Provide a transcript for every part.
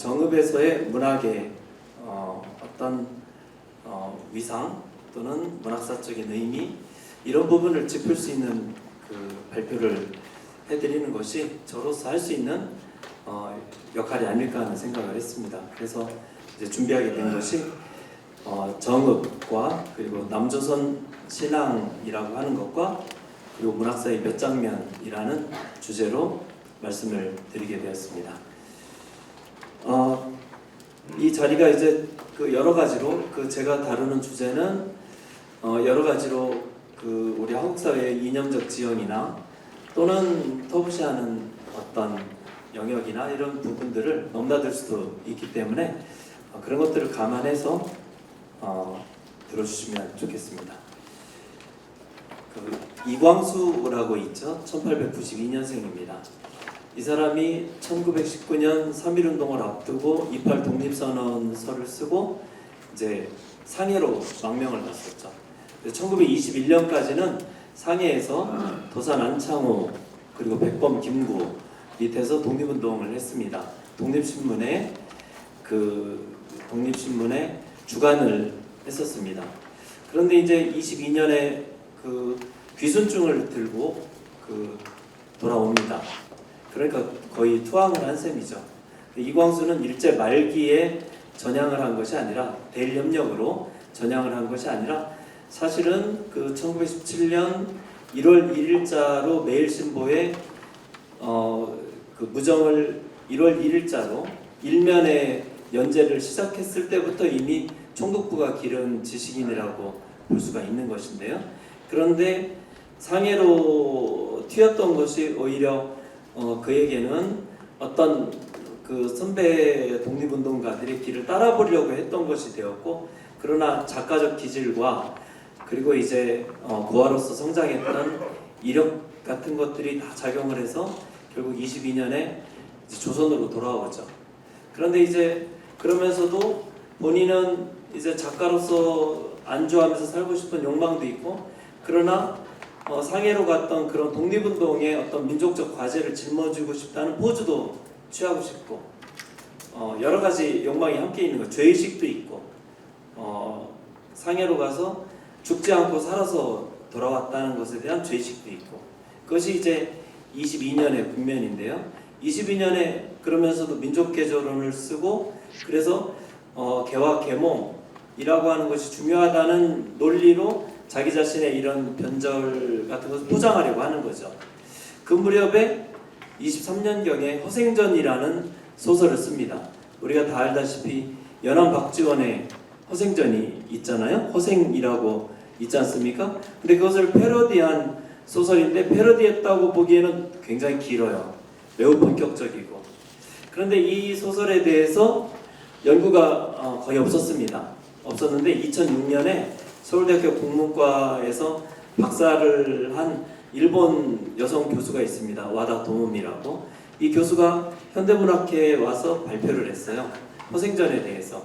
정읍에서의 문학의 어떤 위상 또는 문학사적인 의미 이런 부분을 짚을 수 있는 그 발표를 해드리는 것이 저로서 할 수 있는 역할이 아닐까 하는 생각을 했습니다. 그래서 이제 준비하게 된 것이 정읍과 그리고 남조선 신앙이라고 하는 것과 그리고 문학사의 몇 장면이라는 주제로 말씀을 드리게 되었습니다. 이 자리가 이제 그 여러 가지로 제가 다루는 주제는 여러 가지로 우리 한국 사회의 이념적 지형이나 또는 터부시하는 어떤 영역이나 이런 부분들을 넘나들 수도 있기 때문에 그런 것들을 감안해서 들어주시면 좋겠습니다. 이광수라고 있죠. 1892년생입니다. 이 사람이 1919년 3.1운동을 앞두고 28 독립선언서를 쓰고 이제 상해로 망명을 갔었죠. 1921년까지는 상해에서 도산 안창호 그리고 백범 김구 밑에서 독립운동을 했습니다. 독립신문에 주간을 했었습니다. 그런데 이제 22년에 귀순증을 들고 돌아옵니다. 그러니까 거의 투항을 한 셈이죠. 이광수는 일제 말기에 전향을 한 것이 아니라 대일협력으로 전향을 한 것이 아니라 사실은 1917년 1월 1일자로 매일신보에 무정을 1월 1일자로 일면에 연재를 시작했을 때부터 이미 총독부가 기른 지식인이라고 볼 수가 있는 것인데요. 그런데 상해로 튀었던 것이 오히려 그에게는 어떤 선배 독립운동가들의 길을 따라보려고 했던 것이 되었고, 그러나 작가적 기질과 그리고 이제 고아로서 성장했던 이력 같은 것들이 다 작용을 해서 결국 22년에 조선으로 돌아오죠. 그런데 이제 그러면서도 본인은 이제 작가로서 안주하면서 살고 싶은 욕망도 있고, 그러나 상해로 갔던 그런 독립운동의 어떤 민족적 과제를 짊어지고 싶다는 포즈도 취하고 싶고, 여러 가지 욕망이 함께 있는 거, 죄의식도 있고, 상해로 가서 죽지 않고 살아서 돌아왔다는 것에 대한 죄의식도 있고, 그것이 이제 22년의 국면인데요. 22년에 그러면서도 민족개조론을 쓰고, 그래서 개화 계몽이라고 하는 것이 중요하다는 논리로 자기 자신의 이런 변절 같은 것을 포장하려고 하는 거죠. 그 무렵에 23년경에 허생전이라는 소설을 씁니다. 우리가 다 알다시피 연암 박지원의 허생전이 있잖아요. 허생이라고 있지 않습니까? 근데 그것을 패러디한 소설인데, 패러디했다고 보기에는 굉장히 길어요. 매우 본격적이고. 그런데 이 소설에 대해서 연구가 거의 없었는데 2006년에 서울대학교 국문과에서 박사를 한 일본 여성 교수가 있습니다. 와다 도모미라고. 이 교수가 현대문학회에 와서 발표를 했어요. 허생전에 대해서.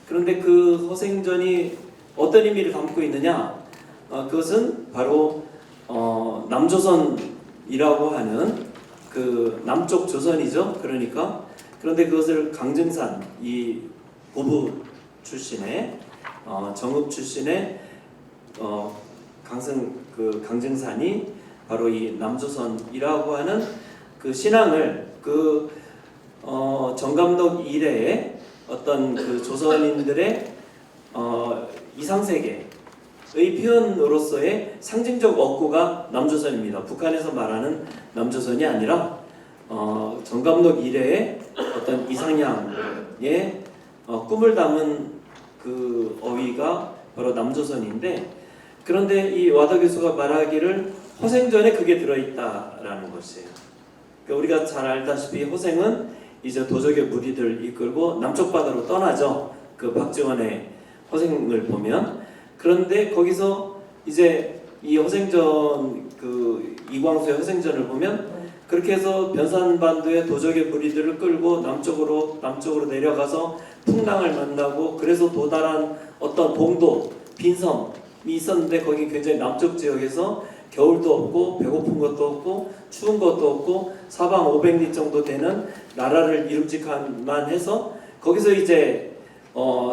그런데 그 허생전이 어떤 의미를 담고 있느냐? 그것은 바로 남조선이라고 하는 남쪽 조선이죠. 그런데 그것을 강증산, 이 고부 출신의 정읍 출신의 강증산이 바로 이 남조선이라고 하는 신앙을 정감록 이래의 어떤 조선인들의 이상세계의 표현으로서의 상징적 얻고가 남조선입니다. 북한에서 말하는 남조선이 아니라 정감록 이래의 어떤 이상향의 꿈을 담은 어휘가 바로 남조선인데, 그런데 이 와다 교수가 말하기를 허생전에 그게 들어있다라는 것이에요. 그러니까 우리가 잘 알다시피 허생은 이제 도적의 무리들 이끌고 남쪽 바다로 떠나죠. 박지원의 허생을 보면. 그런데 거기서 이제 이 허생전, 이광수의 허생전을 보면 그렇게 해서 변산반도의 도적의 무리들을 끌고 남쪽으로 내려가서 풍랑을 만나고, 그래서 도달한 어떤 봉도, 빈섬이 있었는데, 거기 굉장히 남쪽 지역에서 겨울도 없고 배고픈 것도 없고 추운 것도 없고 사방 500리 정도 되는 나라를 이름직한만 해서 거기서 이제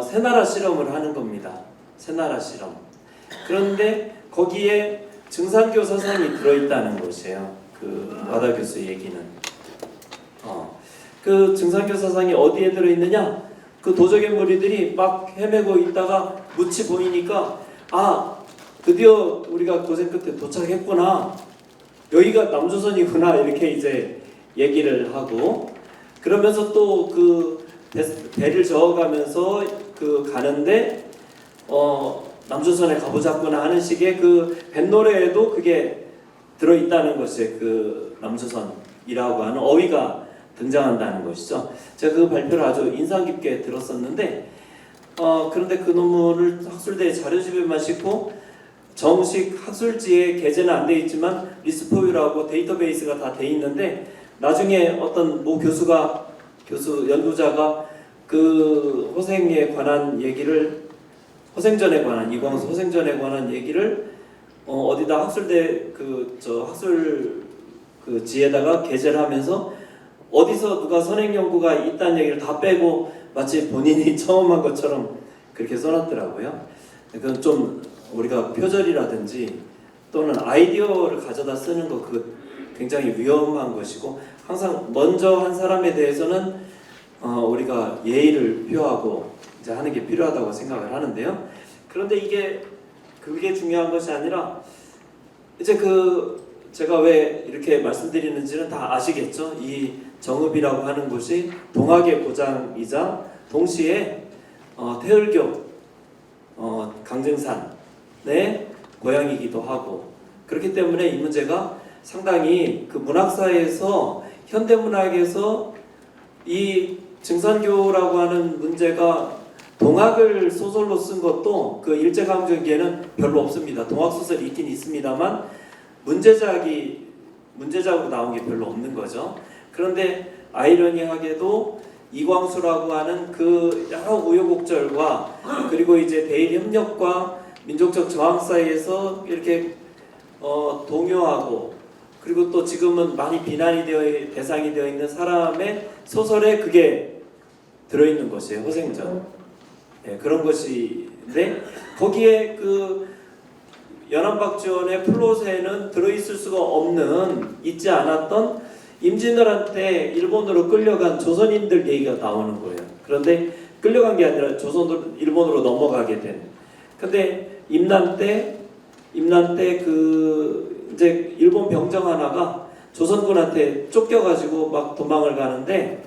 새나라 실험을 하는 겁니다. 새나라 실험. 그런데 거기에 증산교 사상이 들어있다는 것이에요. 그 와다 교수 얘기는. 그 증산교 사상이 어디에 들어있느냐? 그 도적의 무리들이 막 헤매고 있다가 묻이 보이니까 드디어 우리가 고생 끝에 도착했구나. 여기가 남조선이구나. 이렇게 이제 얘기를 하고 그러면서 또 그 배를 저어가면서 그 가는데 남조선에 가보자꾸나 하는 식의 그 뱃노래에도 그게 들어있다는 것이 그 남조선이라고 하는 어휘가 등장한다는 것이죠. 제가 그 발표를 아주 인상 깊게 들었었는데 그런데 그 논문을 학술대에 자료집에만 싣고 정식 학술지에 게재는 안 돼 있지만 리스포유라고 데이터베이스가 다 돼 있는데 나중에 어떤 모 연구자가 그 허생에 관한 얘기를 허생전에 관한 이광수 허생전에 관한 얘기를 어디다 학술대 학술 그 지에다가 게재를 하면서 어디서 누가 선행 연구가 있다는 얘기를 다 빼고 마치 본인이 처음 한 것처럼 그렇게 써놨더라고요. 그건 좀 우리가 표절이라든지 또는 아이디어를 가져다 쓰는 거 그거 굉장히 위험한 것이고 항상 먼저 한 사람에 대해서는 우리가 예의를 표하고 이제 하는 게 필요하다고 생각을 하는데요. 그런데 그게 중요한 것이 아니라 이제 제가 왜 이렇게 말씀드리는지는 다 아시겠죠? 이 정읍이라고 하는 곳이 동학의 고장이자 동시에 태을교 강증산의 고향이기도 하고 그렇기 때문에 이 문제가 상당히 그 문학사에서 현대문학에서 이 증산교라고 하는 문제가 동학을 소설로 쓴 것도 그 일제강점기에는 별로 없습니다. 동학 소설이 있긴 있습니다만 문제작으로 나온 게 별로 없는 거죠. 그런데 아이러니하게도 이광수라고 하는 그 여러 우여곡절과 그리고 이제 대일 협력과 민족적 저항 사이에서 이렇게 동요하고 그리고 또 지금은 많이 비난이 대상이 되어 있는 사람의 소설에 그게 들어있는 것이에요. 허생전. 네, 그런 것인데 거기에 그 연안박지원의 플롯에는 들어있을 수가 없는 있지 않았던 임진왜란때 일본으로 끌려간 조선인들 얘기가 나오는 거예요. 그런데 끌려간 게 아니라 일본으로 넘어가게 된. 근데 임난 때 이제 일본 병정 하나가 조선군한테 쫓겨가지고 막 도망을 가는데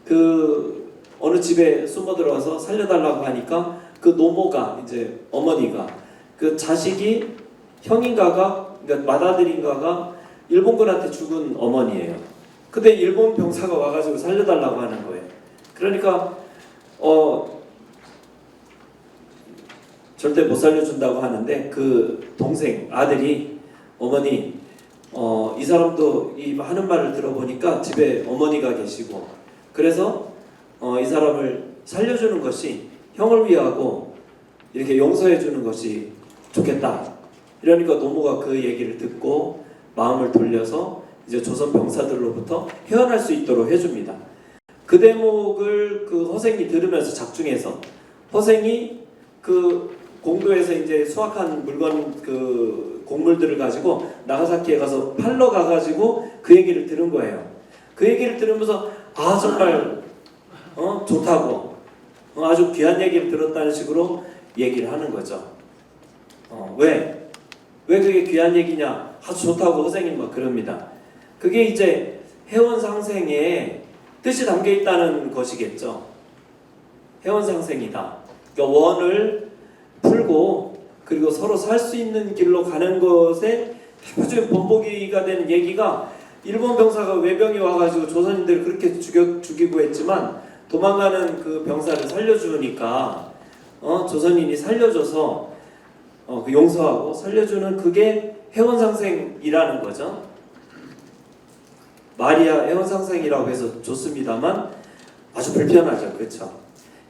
그 어느 집에 숨어 들어와서 살려달라고 하니까 그 노모가 이제 어머니가 그 자식이 형인가가 그러니까 맏아들인가가 일본군한테 죽은 어머니예요. 근데 일본 병사가 와가지고 살려달라고 하는 거예요. 그러니까 절대 못 살려준다고 하는데 그 동생 아들이 어머니 이 사람도 이 하는 말을 들어보니까 집에 어머니가 계시고 그래서 이 사람을 살려주는 것이 형을 위하고 이렇게 용서해 주는 것이 좋겠다. 이러니까 노모가 그 얘기를 듣고 마음을 돌려서 이제 조선 병사들로부터 헤어날 수 있도록 해줍니다. 그 대목을 그 허생이 들으면서 작중해서 허생이 그 공도에서 이제 수확한 물건 그 곡물들을 가지고 나가사키에 가서 팔러 가가지고 그 얘기를 들은 거예요. 그 얘기를 들으면서 정말 좋다고 아주 귀한 얘기를 들었다는 식으로 얘기를 하는 거죠. 왜 그게 귀한 얘기냐? 아주 좋다고 허생이 막 그럽니다. 그게 이제 해원상생에 뜻이 담겨 있다는 것이겠죠. 해원상생이다. 그러니까 원을 풀고 그리고 서로 살 수 있는 길로 가는 것에 대표적인 본보기가 되는 얘기가 일본 병사가 외병이 와가지고 조선인들을 그렇게 죽이고 했지만 도망가는 그 병사를 살려주니까 조선인이 살려줘서 그 용서하고 살려주는 그게 해원상생이라는 거죠. 마리아 해원상생이라고 해서 좋습니다만 아주 불편하죠. 그렇죠.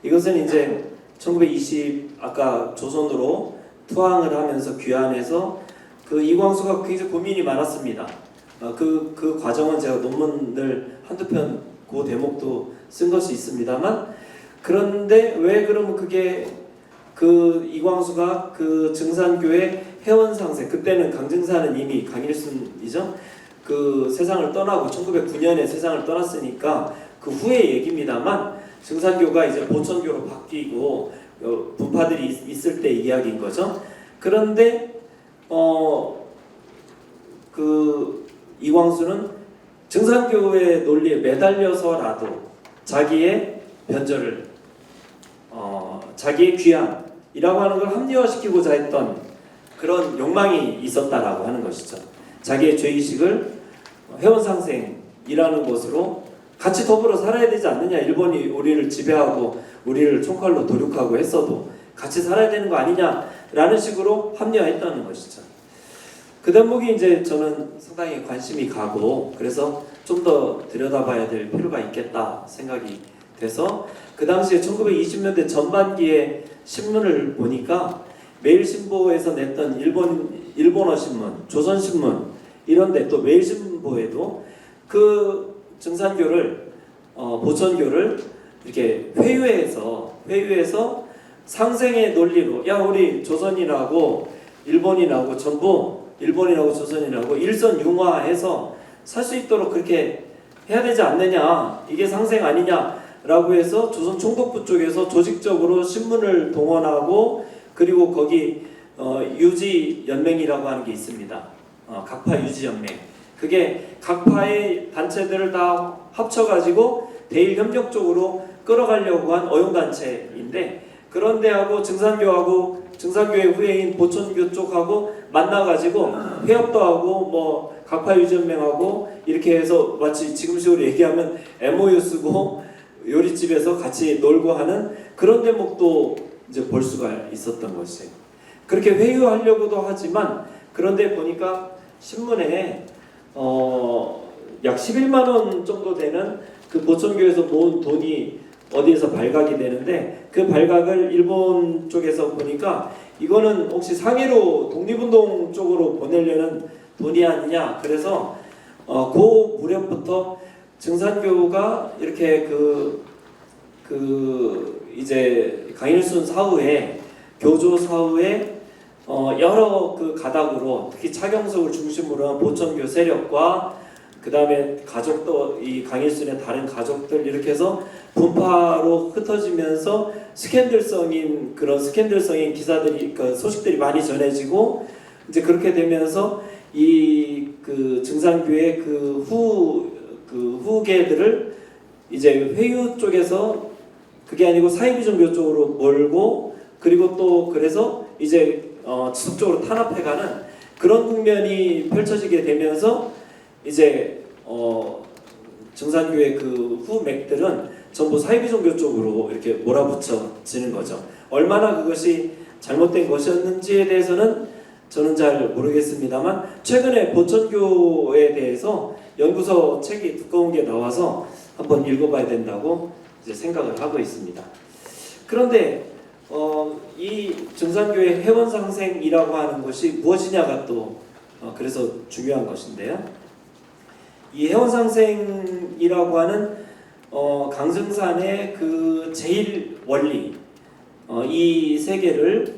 이것은 이제 1920 아까 조선으로 투항을 하면서 귀환해서 그 이광수가 굉장히 고민이 많았습니다. 그 과정은 제가 논문을 한두 편 그 대목도 쓴 것이 있습니다만, 그런데 왜 그러면 그게 그 이광수가 그 증산교회 회원상생, 그때는 강증산은 이미 강일순이죠. 그 세상을 떠나고 1909년에 세상을 떠났으니까 그 후의 얘기입니다만, 증산교가 이제 보천교로 바뀌고 분파들이 있을 때 이야기인 거죠. 그런데 그 이광수는 증산교의 논리에 매달려서라도 자기의 변절을 자기의 귀환이라고 하는 걸 합리화시키고자 했던 그런 욕망이 있었다라고 하는 것이죠. 자기의 죄의식을 회원상생이라는 것으로 같이 더불어 살아야 되지 않느냐. 일본이 우리를 지배하고 우리를 총칼로 도륙하고 했어도 같이 살아야 되는 거 아니냐라는 식으로 합리화했다는 것이죠. 그 대목이 이제 저는 상당히 관심이 가고, 그래서 좀 더 들여다봐야 될 필요가 있겠다 생각이 돼서 그 당시에 1920년대 전반기에 신문을 보니까 매일신보에서 냈던 일본어 신문, 조선신문 이런데 또 매일신보에도 그 증산교를 보천교를 이렇게 회유해서 상생의 논리로, 야 우리 조선인하고 일본인하고 전부 일본인하고 조선인하고 일선융화해서 살 수 있도록 그렇게 해야 되지 않느냐, 이게 상생 아니냐라고 해서 조선 총독부 쪽에서 조직적으로 신문을 동원하고, 그리고 거기 유지연맹이라고 하는 게 있습니다. 각파 유지연맹. 그게 각파의 단체들을 다 합쳐가지고 대일 협력적으로 끌어가려고 한 어용단체인데, 그런 데하고 증산교의 후예인 보천교 쪽하고 만나가지고 회합도 하고 뭐 각파유전맹하고 이렇게 해서 마치 지금식으로 얘기하면 MOU 쓰고 요리집에서 같이 놀고 하는 그런 대목도 이제 볼 수가 있었던 것이에요. 그렇게 회유하려고도 하지만, 그런데 보니까 신문에 약 11만 원 정도 되는 그 보천교에서 모은 돈이 어디에서 발각이 되는데, 그 발각을 일본 쪽에서 보니까 이거는 혹시 상해로 독립운동 쪽으로 보내려는 돈이 아니냐. 그래서 그 무렵부터 증산교가 이렇게 이제 강일순 사후에 교조 사후에 여러 그 가닥으로, 특히 차경석을 중심으로 한 보천교 세력과 그 다음에 가족도 이 강일순의 다른 가족들 이렇게 해서 분파로 흩어지면서 스캔들성인 기사들이, 그 소식들이 많이 전해지고, 이제 그렇게 되면서 이 그 증산교의 그 후계들을 이제 회유 쪽에서, 그게 아니고 사이비종교 쪽으로 몰고, 그리고 또 그래서 이제 지속적으로 탄압해가는 그런 국면이 펼쳐지게 되면서 이제 증산교의 그 후맥들은 전부 사이비종교 쪽으로 이렇게 몰아붙여지는 거죠. 얼마나 그것이 잘못된 것이었는지에 대해서는 저는 잘 모르겠습니다만, 최근에 보천교에 대해서 연구서 책이 두꺼운 게 나와서 한번 읽어봐야 된다고 이제 생각을 하고 있습니다. 그런데 이 증산교의 회원상생이라고 하는 것이 무엇이냐가 또 그래서 중요한 것인데요. 이 회원상생이라고 하는 강증산의 그 제일 원리, 이 세계를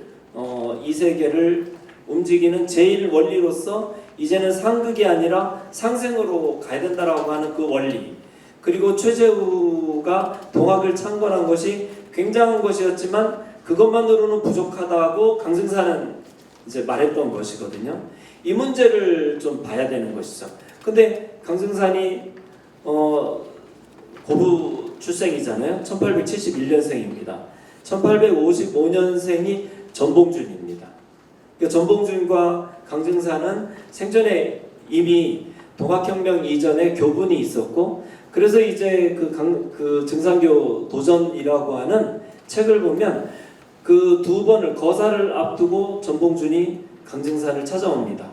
움직이는 제일 원리로서 이제는 상극이 아니라 상생으로 가야 된다라고 하는 그 원리, 그리고 최재우가 동학을 창건한 것이 굉장한 것이었지만 그것만으로는 부족하다고 강증산은 이제 말했던 것이거든요. 이 문제를 좀 봐야 되는 것이죠. 근데 강증산이 고부 출생이잖아요. 1871년생입니다. 1855년생이 전봉준입니다. 그러니까 전봉준과 강증산은 생전에 이미 동학혁명 이전에 교분이 있었고, 그래서 이제 그 증산교 도전이라고 하는 책을 보면 그 두 번을 거사를 앞두고 전봉준이 강증산을 찾아옵니다.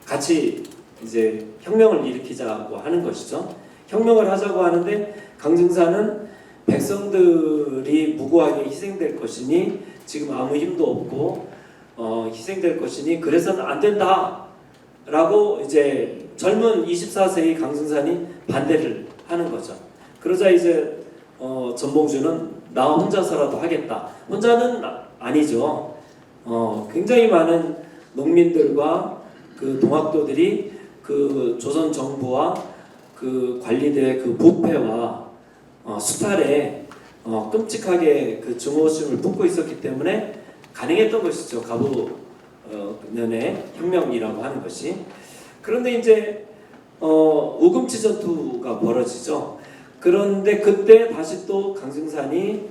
같이 이제 혁명을 일으키자고 하는 것이죠. 혁명을 하자고 하는데 강증산은 백성들이 무고하게 희생될 것이니 지금 아무 힘도 없고 희생될 것이니 그래서는 안 된다라고 이제 젊은 24세의 강승산이 반대를 하는 거죠. 그러자 이제 전봉주는 나 혼자서라도 하겠다. 혼자는 아니죠. 굉장히 많은 농민들과 그 동학도들이 그 조선 정부와 그 관리들의 그 부패와 수탈에 끔찍하게 그 증오심을 품고 있었기 때문에 가능했던 것이죠. 가부년의 혁명이라고 하는 것이. 그런데 이제 우금치 전투가 벌어지죠. 그런데 그때 다시 또 강승산이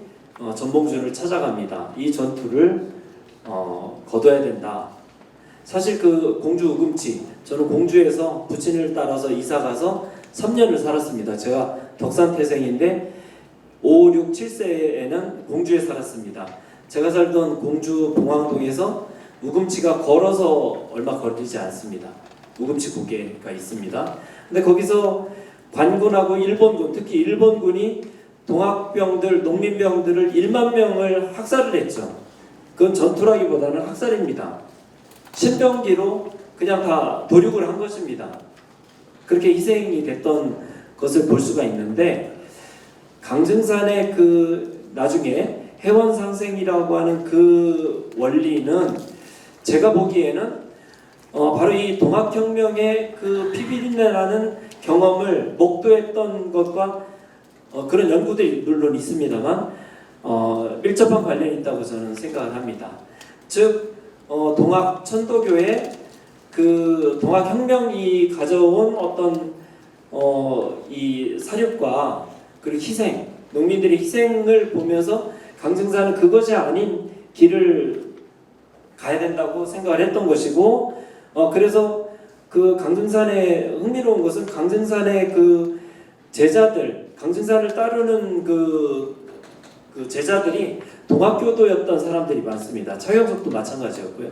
전봉준을 찾아갑니다. 이 전투를 거둬야 된다. 사실 그 공주 우금치, 저는 공주에서 부친을 따라서 이사가서 3년을 살았습니다. 제가 덕산태생인데 5, 6, 7세에는 공주에 살았습니다. 제가 살던 공주 봉황동에서 우금치가 걸어서 얼마 걸리지 않습니다. 우금치 고개가 있습니다. 근데 거기서 관군하고 일본군, 특히 일본군이 동학병들, 농민병들을 1만 명을 학살을 했죠. 그건 전투라기보다는 학살입니다. 신병기로 그냥 다 도륙을 한 것입니다. 그렇게 희생이 됐던 것을 볼 수가 있는데, 강증산의 그 나중에 해원상생이라고 하는 그 원리는 제가 보기에는 바로 이 동학혁명의 그 피비린내라는 경험을 목도했던 것과 그런 연구들이 물론 있습니다만 밀접한 관련이 있다고 저는 생각을 합니다. 즉 동학 천도교의 그 동학혁명이 가져온 어떤 이 사륙과 그리고 희생, 농민들의 희생을 보면서 강증산은 그것이 아닌 길을 가야 된다고 생각을 했던 것이고, 그래서 그 강증산의 흥미로운 것은 강증산의 그 제자들, 강증산을 따르는 그 제자들이 동학교도였던 사람들이 많습니다. 차경석도 마찬가지였고요.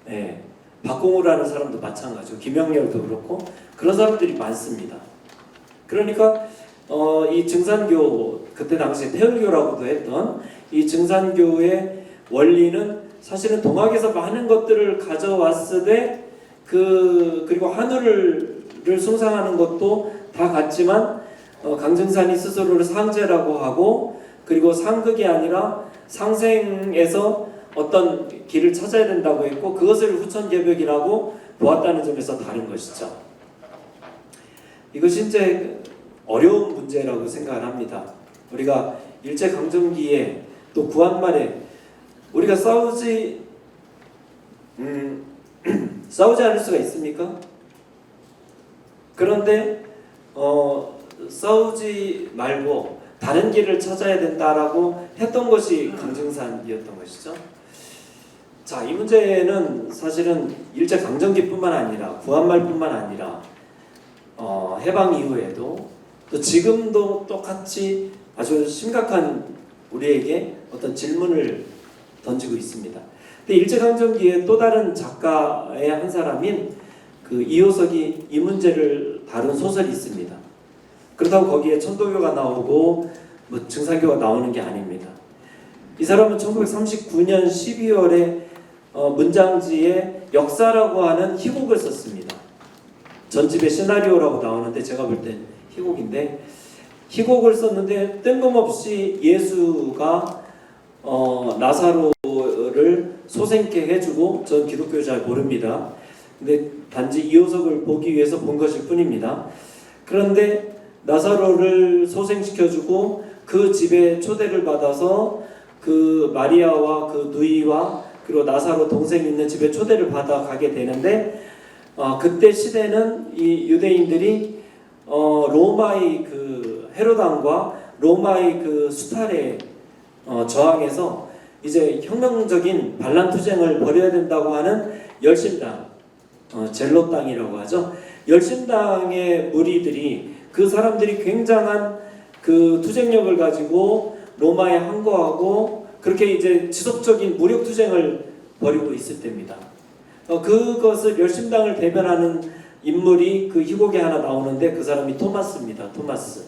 네, 박공우라는 사람도 마찬가지고, 김영렬도 그렇고 그런 사람들이 많습니다. 그러니까 이 증산교, 그때 당시에 태을교라고도 했던 이 증산교의 원리는 사실은 동학에서 많은 것들을 가져왔으되 그리고 하늘을 숭상하는 것도 다 같지만 강증산이 스스로를 상제라고 하고, 그리고 상극이 아니라 상생에서 어떤 길을 찾아야 된다고 했고, 그것을 후천개벽이라고 보았다는 점에서 다른 것이죠. 이것이 이제 어려운 문제라고 생각을 합니다. 우리가 일제강점기에 또 구한말에 우리가 싸우지 않을 수가 있습니까? 그런데 싸우지 말고 다른 길을 찾아야 된다라고 했던 것이 강증산이었던 것이죠. 자, 이 문제는 사실은 일제강점기뿐만 아니라 구한말뿐만 아니라 해방 이후에도 또 지금도 똑같이 아주 심각한 우리에게 어떤 질문을 던지고 있습니다. 근데 일제강점기에 또 다른 작가의 한 사람인 그 이호석이 이 문제를 다룬 소설이 있습니다. 그렇다고 거기에 천도교가 나오고 뭐 증산교가 나오는 게 아닙니다. 이 사람은 1939년 12월에 문장지에 역사라고 하는 희곡을 썼습니다. 전집의 시나리오라고 나오는데 제가 볼 땐 희곡인데, 희곡을 썼는데 뜬금없이 예수가 나사로를 소생케 해주고, 전 기독교 잘 모릅니다. 근데 단지 이호석을 보기 위해서 본 것일 뿐입니다. 그런데 나사로를 소생시켜주고 그 집에 초대를 받아서 그 마리아와 그 누이와 그리고 나사로 동생이 있는 집에 초대를 받아 가게 되는데, 그때 시대는 이 유대인들이 로마의 그 헤로당과 로마의 그 수탈에 저항해서 이제 혁명적인 반란 투쟁을 벌여야 된다고 하는 열심당, 젤로당이라고 하죠. 열심당의 무리들이, 그 사람들이 굉장한 그 투쟁력을 가지고 로마에 항거하고 그렇게 이제 지속적인 무력 투쟁을 벌이고 있을 때입니다. 그것을 열심당을 대변하는 인물이 그 희곡에 하나 나오는데 그 사람이 토마스입니다. 토마스.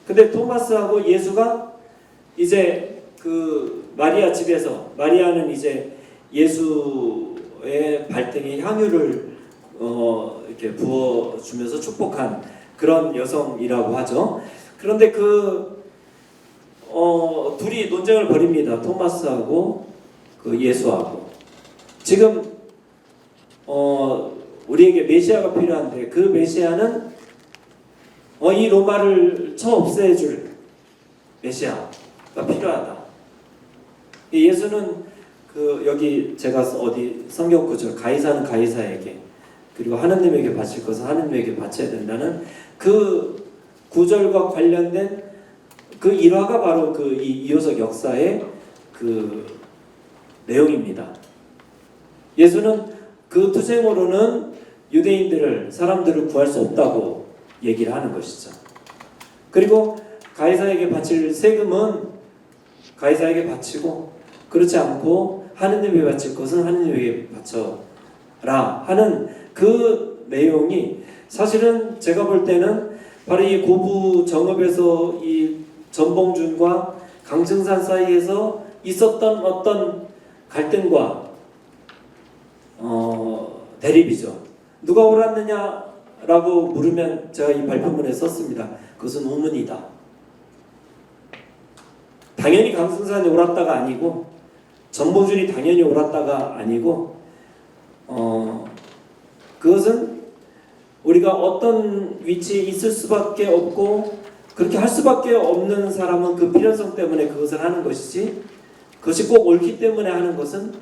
근데 토마스하고 예수가 이제 그 마리아 집에서, 마리아는 이제 예수의 발등에 향유를 이렇게 부어주면서 축복한 그런 여성이라고 하죠. 그런데 둘이 논쟁을 벌입니다. 토마스하고 그 예수하고. 지금 우리에게 메시아가 필요한데 그 메시아는 이 로마를 쳐 없애줄 메시아가 필요하다. 예수는 여기 제가 어디 성경 구절 가이사는 가이사에게 그리고 하느님에게 바칠 것은 하느님에게 바쳐야 된다는 그 구절과 관련된 그 일화가 바로 이 이호석 역사의 그 내용입니다. 예수는 그 투쟁으로는 사람들을 구할 수 없다고 얘기를 하는 것이죠. 그리고 가이사에게 바칠 세금은 가이사에게 바치고 그렇지 않고 하느님에게 바칠 것은 하느님에게 바쳐라 하는 그 내용이 사실은 제가 볼 때는 바로 이 고부 정읍에서 이 전봉준과 강증산 사이에서 있었던 어떤 갈등과 대립이죠. 누가 옳았느냐라고 물으면 제가 이 발표문에 썼습니다. 그것은 우문이다. 당연히 강승산이 옳았다가 아니고 전봉준이 당연히 옳았다가 아니고 그것은 우리가 어떤 위치에 있을 수밖에 없고 그렇게 할 수밖에 없는 사람은 그 필연성 때문에 그것을 하는 것이지 그것이 꼭 옳기 때문에 하는 것은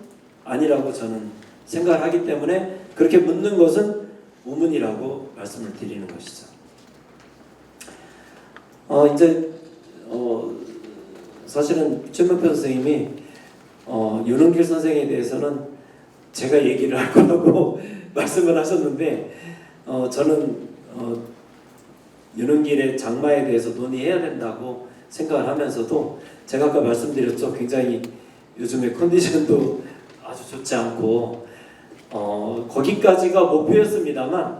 아니라고 저는 생각을 하기 때문에 그렇게 묻는 것은 우문이라고 말씀을 드리는 것이죠. 이제 사실은 최명표 선생님이 윤은길 선생에 대해서는 제가 얘기를 할 거라고 말씀을 하셨는데 저는 윤은길의 장마에 대해서 논의해야 된다고 생각을 하면서도 제가 아까 말씀드렸죠. 굉장히 요즘에 컨디션도 아주 좋지 않고 거기까지가 목표였습니다만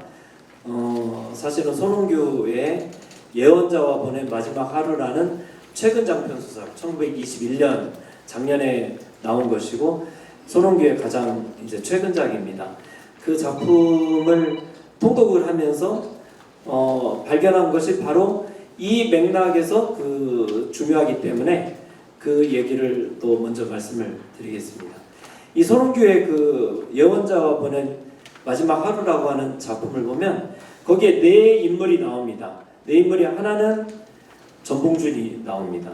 사실은 손홍규의 예언자와 보낸 마지막 하루라는 최근 장편 소설 1921년 작년에 나온 것이고 손홍규의 가장 이제 최근작입니다. 그 작품을 통독을 하면서 발견한 것이 바로 이 맥락에서 중요하기 때문에 그 얘기를 또 먼저 말씀을 드리겠습니다. 이 손홍규의 예언자와 보낸 마지막 하루라고 하는 작품을 보면 거기에 네 인물이 나옵니다. 네 인물이 하나는 전봉준이 나옵니다.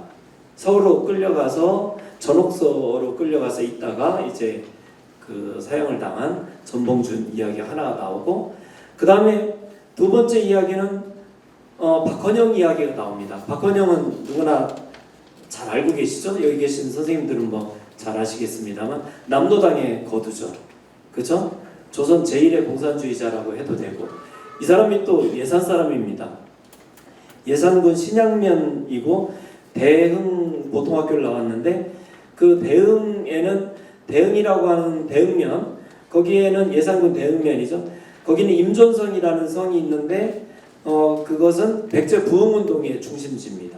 서울로 끌려가서 전옥서로 끌려가서 있다가 이제 사형을 당한 전봉준 이야기가 하나가 나오고 그 다음에 두 번째 이야기는 박헌영 이야기가 나옵니다. 박헌영은 누구나 잘 알고 계시죠? 여기 계신 선생님들은 뭐 잘 아시겠습니다만 남노당의 거두죠. 그죠? 조선 제1의 공산주의자라고 해도 되고 이 사람이 또 예산 사람입니다. 예산군 신양면이고 대흥 보통학교를 나왔는데 그 대흥에는 대흥이라고 하는 대흥면 거기에는 예산군 대흥면이죠. 거기는 임존성이라는 성이 있는데 그것은 백제 부흥운동의 중심지입니다.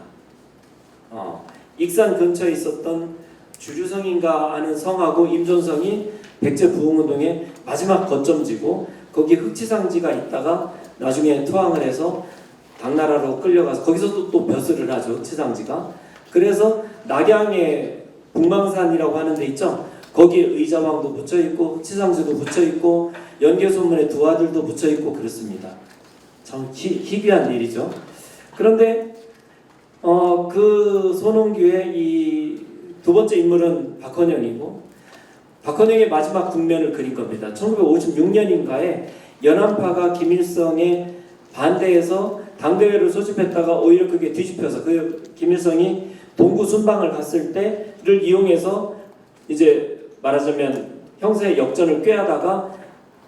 익산 근처에 있었던 주류성인가 하는 성하고 임존성이 백제 부흥운동의 마지막 거점지고 거기 흑지상지가 있다가 나중에 투항을 해서 당나라로 끌려가서 거기서도 또 벼슬을 하죠. 흑지상지가. 그래서 낙양에 북망산이라고 하는 데 있죠. 거기에 의자왕도 붙여있고 흑지상지도 붙여있고 연개소문에 두 아들도 붙여있고 그렇습니다. 참 희귀한 일이죠. 그런데 그 손홍규의 이 두 번째 인물은 박헌영이고 박헌영의 마지막 국면을 그린 겁니다. 1956년인가에 연안파가 김일성에 반대해서 당대회를 소집했다가 오히려 그게 뒤집혀서 김일성이 동구 순방을 갔을 때를 이용해서 이제 말하자면 형사의 역전을 꾀하다가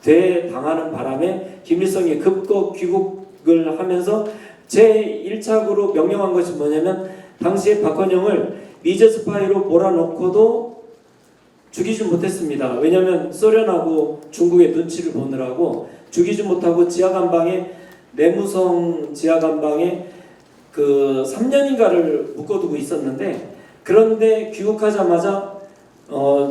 되당하는 바람에 김일성이 급거 귀국을 하면서 제1착으로 명령한 것이 뭐냐면 당시에 박헌영을 미제 스파이로 몰아넣고도 죽이지 못했습니다. 왜냐하면 소련하고 중국의 눈치를 보느라고 죽이지 못하고 지하감방에 내무성 지하감방에 3년인가를 묶어두고 있었는데 그런데 귀국하자마자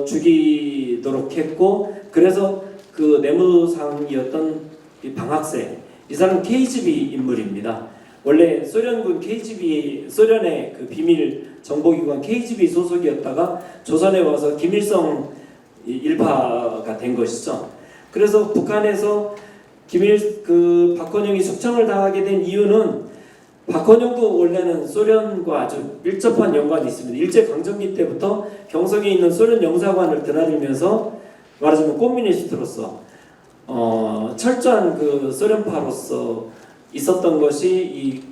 죽이도록 했고, 그래서 그 내무상이었던 이 방학세, 이 사람은 KGB 인물입니다. 원래 소련군 KGB, 소련의 그 비밀 정보기관 KGB 소속이었다가 조선에 와서 김일성 일파가 된 것이죠. 그래서 북한에서 박헌영이 숙청을 당하게 된 이유는, 박헌영도 원래는 소련과 아주 밀접한 연관이 있습니다. 일제강점기 때부터 경성에 있는 소련 영사관을 드나들면서 말하자면 꼬미니스트로서 철저한 그 소련파로서 있었던 것이 이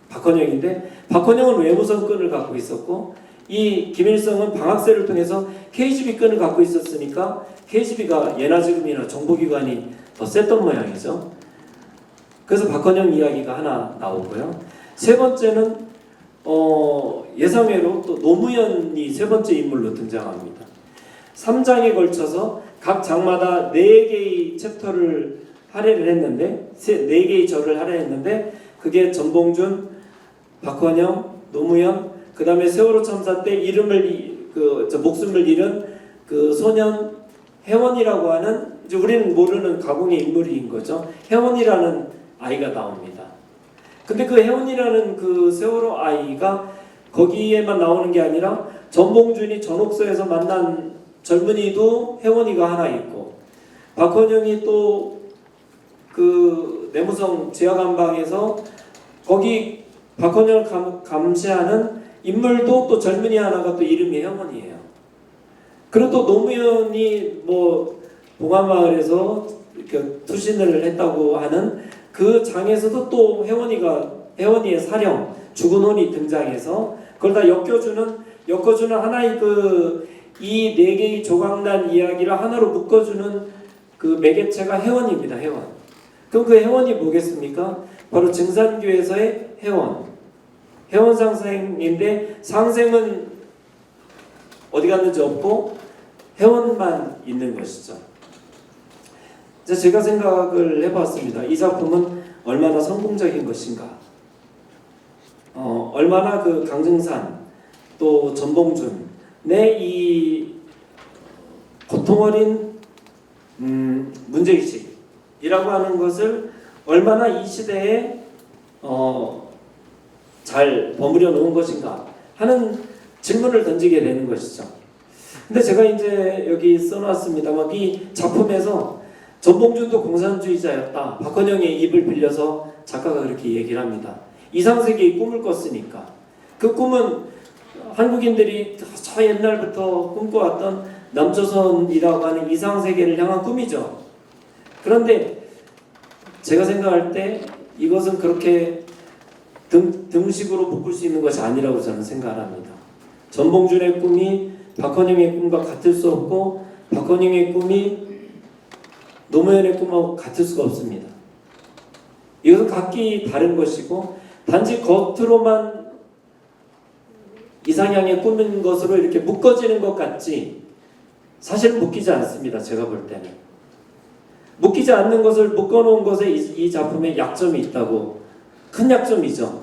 박헌영인데, 박헌영은 외무성권을 갖고 있었고 이 김일성은 방학세를 통해서 KGB 끈을 갖고 있었으니까 KGB가 예나 지금이나 정보기관이 더 셌던 모양이죠. 그래서 박헌영 이야기가 하나 나오고요. 세 번째는 예상외로 또 노무현이 세 번째 인물로 등장합니다. 3장에 걸쳐서 각 장마다 4개의 챕터를 할애를 했는데, 4개의 절을 할애했는데, 그게 전봉준, 박헌영, 노무현, 그 다음에 세월호 참사 때 목숨을 잃은 그 소년 혜원이라고 하는, 이제 우리는 모르는 가공의 인물인 거죠. 혜원이라는 아이가 나옵니다. 근데 그 혜원이라는 그 세월호 아이가 거기에만 나오는 게 아니라 전봉준이 전옥서에서 만난 젊은이도 혜원이가 하나 있고, 박헌영이 또 그 내무성 지하감방에서 거기 박헌영을 감시하는 인물도 또 젊은이 하나가 또 이름이 혜원이에요. 그리고 또 노무현이 뭐 봉화마을에서 이렇게 투신을 했다고 하는 그 장에서도 또 혜원이의 사령 죽은 혼이 등장해서 그걸 다 엮어주는 하나의 이 4개의 조각난 이야기를 하나로 묶어주는 그 매개체가 혜원입니다. 혜원. 그럼 그 혜원이 뭐겠습니까? 바로 증산교에서의 혜원 상생인데, 상생은 어디 갔는지 없고 혜원만 있는 것이죠. 제가 생각을 해봤습니다. 이 작품은 얼마나 성공적인 것인가, 얼마나 그 강증산 또 전봉준의 이 고통 어린 문제의식이라고 하는 것을 얼마나 이 시대에 잘 버무려 놓은 것인가 하는 질문을 던지게 되는 것이죠. 근데 제가 이제 여기 써놨습니다만, 이 작품에서 전봉준도 공산주의자였다, 박헌영의 입을 빌려서 작가가 그렇게 얘기를 합니다. 이상세계의 꿈을 꿨으니까. 그 꿈은 한국인들이 저 옛날부터 꿈꿔왔던 남조선이라고 하는 이상세계를 향한 꿈이죠. 그런데 제가 생각할 때 이것은 그렇게 등식으로 묶을 수 있는 것이 아니라고 저는 생각을 합니다. 전봉준의 꿈이 박헌영의 꿈과 같을 수 없고, 박헌영의 꿈이 노무현의 꿈하고 같을 수가 없습니다. 이것은 각기 다른 것이고, 단지 겉으로만 이상향의 꿈인 것으로 이렇게 묶어지는 것 같지 사실 묶이지 않습니다. 제가 볼 때는 묶이지 않는 것을 묶어놓은 것에 이 작품에 약점이 있다고, 큰 약점이죠.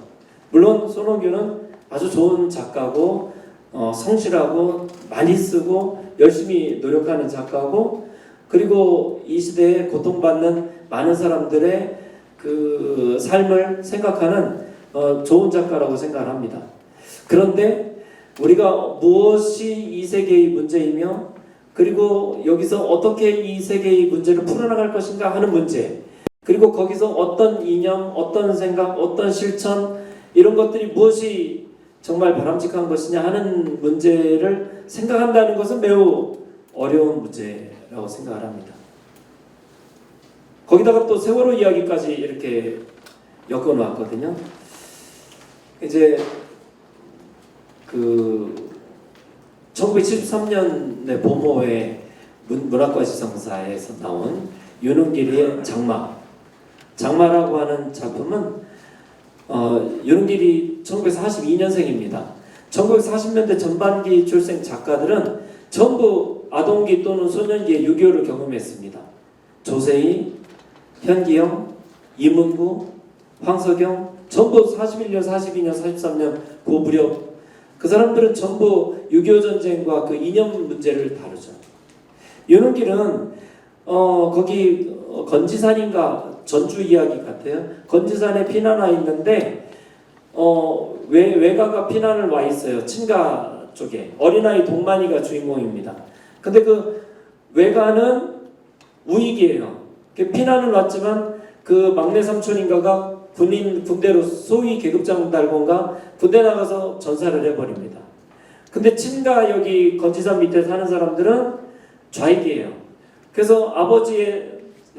물론 손옥유는 아주 좋은 작가고 성실하고 많이 쓰고 열심히 노력하는 작가고, 그리고 이 시대에 고통받는 많은 사람들의 그 삶을 생각하는 좋은 작가라고 생각을 합니다. 그런데 우리가 무엇이 이 세계의 문제이며, 그리고 여기서 어떻게 이 세계의 문제를 풀어나갈 것인가 하는 문제, 그리고 거기서 어떤 이념, 어떤 생각, 어떤 실천, 이런 것들이 무엇이 정말 바람직한 것이냐 하는 문제를 생각한다는 것은 매우 어려운 문제라고 생각을 합니다. 거기다가 또 세월호 이야기까지 이렇게 엮어놓았거든요. 이제 1973년에 보모의 문학과 지성사에서 나온 윤은길의 장마라고 하는 작품은 윤은길이 1942년생입니다. 1940년대 전반기 출생 작가들은 전부 아동기 또는 소년기에 6.25를 경험했습니다. 조세희, 현기영, 이문구, 황석영 전부 41년, 42년, 43년 그 무렵 그 사람들은 전부 6.25 전쟁과 그 이념 문제를 다루죠. 윤은길은 거기 건지산인가 전주 이야기 같아요. 건지산에 피난와 있는데 외가가 피난을 와 있어요. 친가 쪽에 어린아이 동만이가 주인공입니다. 근데 그 외가는 우익이에요. 피난을 왔지만 그 막내 삼촌인가가 군대로 소위 계급장 달고인가 군대 나가서 전사를 해버립니다. 근데 친가 여기 건지산 밑에 사는 사람들은 좌익이에요. 그래서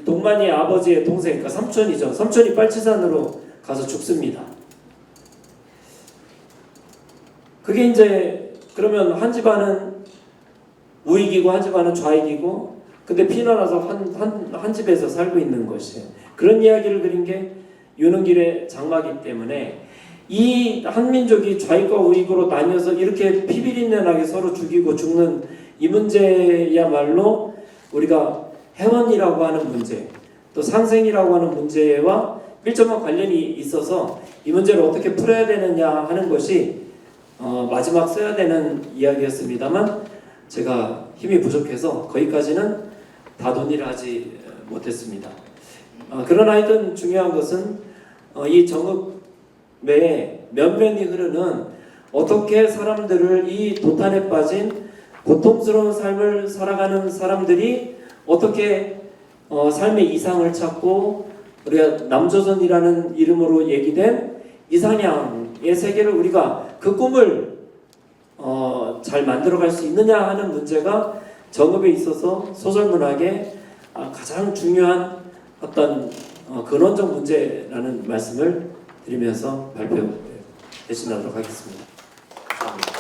동만이의 아버지의 동생, 그러니까 삼촌이죠. 삼촌이 빨치산으로 가서 죽습니다. 그게 이제 그러면 한 집안은 우익이고 한 집안은 좌익이고 근데 피난와서 한 집에서 살고 있는 것이에요. 그런 이야기를 그린 게 윤은길의 장마기 때문에 이 한민족이 좌익과 우익으로 나뉘어서 이렇게 피비린내나게 서로 죽이고 죽는 이 문제야말로 우리가 해원이라고 하는 문제, 또 상생이라고 하는 문제와 밀접한 관련이 있어서 이 문제를 어떻게 풀어야 되느냐 하는 것이 마지막 써야 되는 이야기였습니다만 제가 힘이 부족해서 거기까지는 다 논의를 하지 못했습니다. 그러나 하여튼 중요한 것은 이 정읍에 면면이 흐르는 어떻게 사람들을 이 도탄에 빠진 고통스러운 삶을 살아가는 사람들이 어떻게 삶의 이상을 찾고 우리가 남조선이라는 이름으로 얘기된 이상향의 세계를 우리가 그 꿈을 잘 만들어갈 수 있느냐 하는 문제가 정읍에 있어서 소설문학의 가장 중요한 어떤 근원적 문제라는 말씀을 드리면서 발표 대신하도록 하겠습니다. 감사합니다.